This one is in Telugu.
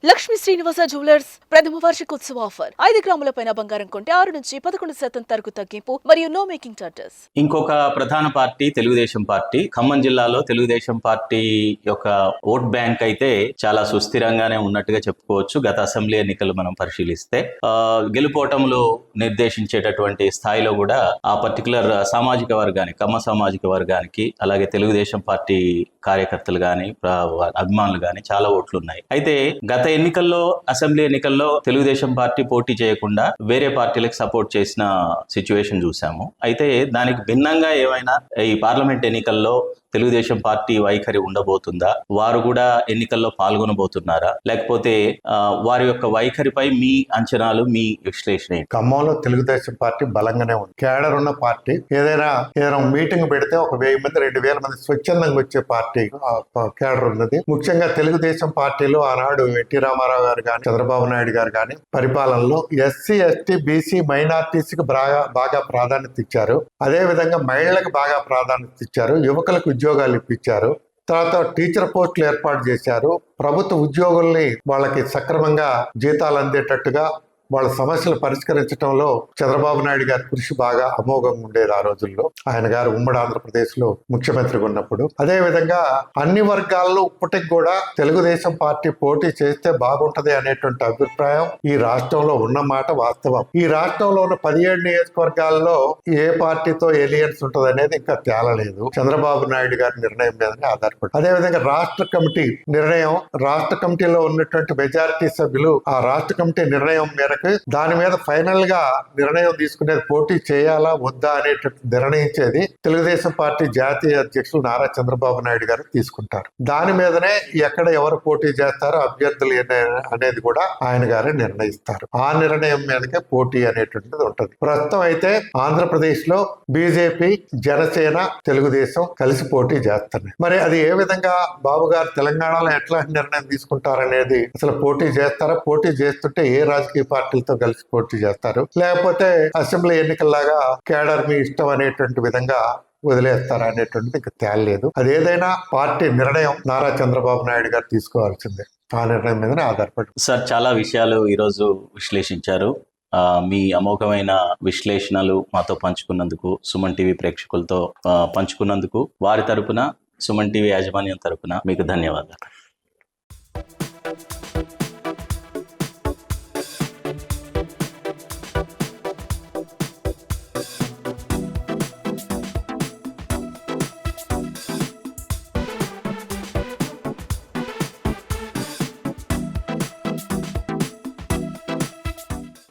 లక్ష్మీ శ్రీనివాస జ్యువెలర్స్ ప్రథమ వార్షికోత్సవ ఆఫర్ 5 గ్రాముల పైన బంగారం కొంటే 6 నుంచి 11% తరకు తగ్గింపు మరియు నో మేకింగ్ చార్జెస్. ఇంకొక ప్రధాన పార్టీ తెలుగుదేశం పార్టీ. ఖమ్మం జిల్లాలో తెలుగుదేశం పార్టీ యొక్క ఓట్ బ్యాంక్ అయితే చాలా సుస్థిరంగానే ఉన్నట్టుగా చెప్పుకోవచ్చు. గత అసెంబ్లీ ఎన్నికలు మనం పరిశీలిస్తే గెలుపోవటంలో నిర్దేశించేటటువంటి స్థాయిలో కూడా ఆ పర్టికులర్ సామాజిక వర్గానికి, కమ్మ సామాజిక వర్గానికి, అలాగే తెలుగుదేశం పార్టీ కార్యకర్తలు కానీ అభిమానులు కానీ చాలా ఓట్లు ఉన్నాయి. అయితే గత ఎన్నికల్లో, అసెంబ్లీ ఎన్నికల్లో తెలుగుదేశం పార్టీ పోటీ చేయకుండా వేరే పార్టీలకు సపోర్ట్ చేసిన సిచ్యువేషన్ చూసాము. అయితే దానికి భిన్నంగా ఏమైనా ఈ పార్లమెంట్ ఎన్నికల్లో తెలుగుదేశం పార్టీ వైఖరి ఉండబోతుందా? వారు కూడా ఎన్నికల్లో పాల్గొనబోతున్నారా? లేకపోతే వారి యొక్క వైఖరిపై మీ అంచనాలు, మీ విశ్లేషణ? ఖమ్మంలో తెలుగుదేశం పార్టీ బలంగానే ఉంది. కేడర్ ఉన్న పార్టీ. ఏదైనా మీటింగ్ పెడితే ఒక 1000 మంది 2000 మంది స్వచ్ఛందంగా వచ్చే పార్టీ కేడర్ ఉన్నది. ముఖ్యంగా తెలుగుదేశం పార్టీలో ఆనాడు ఎన్టీ రామారావు గారు కానీ, చంద్రబాబు నాయుడు గారు కానీ పరిపాలనలో ఎస్సీ, ఎస్టీ, బీసీ, మైనార్టీస్కి బాగా ప్రాధాన్యత ఇచ్చారు. అదే విధంగా మహిళలకు బాగా ప్రాధాన్యత ఇచ్చారు. యువకులకు ఉద్యోగాలు ఇప్పించారు. తర్వాత టీచర్ పోస్టులు ఏర్పాటు చేశారు. ప్రభుత్వ ఉద్యోగుల్ని వాళ్ళకి సక్రమంగా జీతాలు అందేటట్టుగా వాళ్ళ సమస్యలు పరిష్కరించడంలో చంద్రబాబు నాయుడు గారి కృషి బాగా అమోఘంగా ఉండేది ఆ రోజుల్లో. ఆయన గారు ఉమ్మడి ఆంధ్రప్రదేశ్ లో ముఖ్యమంత్రిగా ఉన్నప్పుడు. అదే విధంగా అన్ని వర్గాల్లో ఇప్పటికి కూడా తెలుగుదేశం పార్టీ పోటీ చేస్తే బాగుంటది అనేటువంటి అభిప్రాయం ఈ రాష్ట్రంలో ఉన్నమాట వాస్తవం. ఈ రాష్ట్రంలో ఉన్న 17 నియోజకవర్గాల్లో ఏ పార్టీతో ఎలియన్స్ ఉంటది అనేది ఇంకా తేలలేదు. చంద్రబాబు నాయుడు గారి నిర్ణయం మీదనే ఆధారపడి. అదే విధంగా రాష్ట్ర కమిటీ నిర్ణయం, రాష్ట్ర కమిటీలో ఉన్నటువంటి మెజారిటీ సభ్యులు ఆ రాష్ట్ర కమిటీ నిర్ణయం మేరకు దాని మీద ఫైనల్ గా నిర్ణయం తీసుకునేది పోటీ చేయాలా వద్దా అనేటట్టు నిర్ణయించేది తెలుగుదేశం పార్టీ జాతీయ అధ్యక్షులు నారా చంద్రబాబు నాయుడు గారు తీసుకుంటారు. దాని మీదనే ఎక్కడ ఎవరు పోటీ చేస్తారో అభ్యర్థులు అనేది కూడా ఆయన గారే నిర్ణయిస్తారు. ఆ నిర్ణయం మీదకే పోటీ అనేటువంటిది ఉంటుంది. ప్రస్తుతం అయితే ఆంధ్రప్రదేశ్ లో బీజేపీ, జనసేన, తెలుగుదేశం కలిసి పోటీ చేస్తున్నాయి. మరి అది ఏ విధంగా బాబు గారు తెలంగాణలో ఎట్లా నిర్ణయం తీసుకుంటారనేది, అసలు పోటీ చేస్తారా, పోటీ చేస్తుంటే ఏ రాజకీయ పార్టీలతో కలిసి పోటీ చేస్తారు, లేకపోతే అసెంబ్లీ ఎన్నికల్లాగా కేడర్ మీ ఇష్టం అనేటువంటి విధంగా వదిలేస్తారా అనేటువంటిది ఇంకా తేలలేదు. అది ఏదైనా పార్టీ నిర్ణయం నారా చంద్రబాబు నాయుడు గారు తీసుకోవాల్సిందే. ఆ నిర్ణయం మీదనే ఆధారపడి. సార్, చాలా విషయాలు ఈరోజు విశ్లేషించారు. మీ అమోఘమైన విశ్లేషణలు మాతో పంచుకున్నందుకు, సుమన్ టీవీ ప్రేక్షకులతో పంచుకున్నందుకు వారి తరపున, సుమన్ టీవీ యాజమాన్యం తరపున మీకు ధన్యవాదాలు.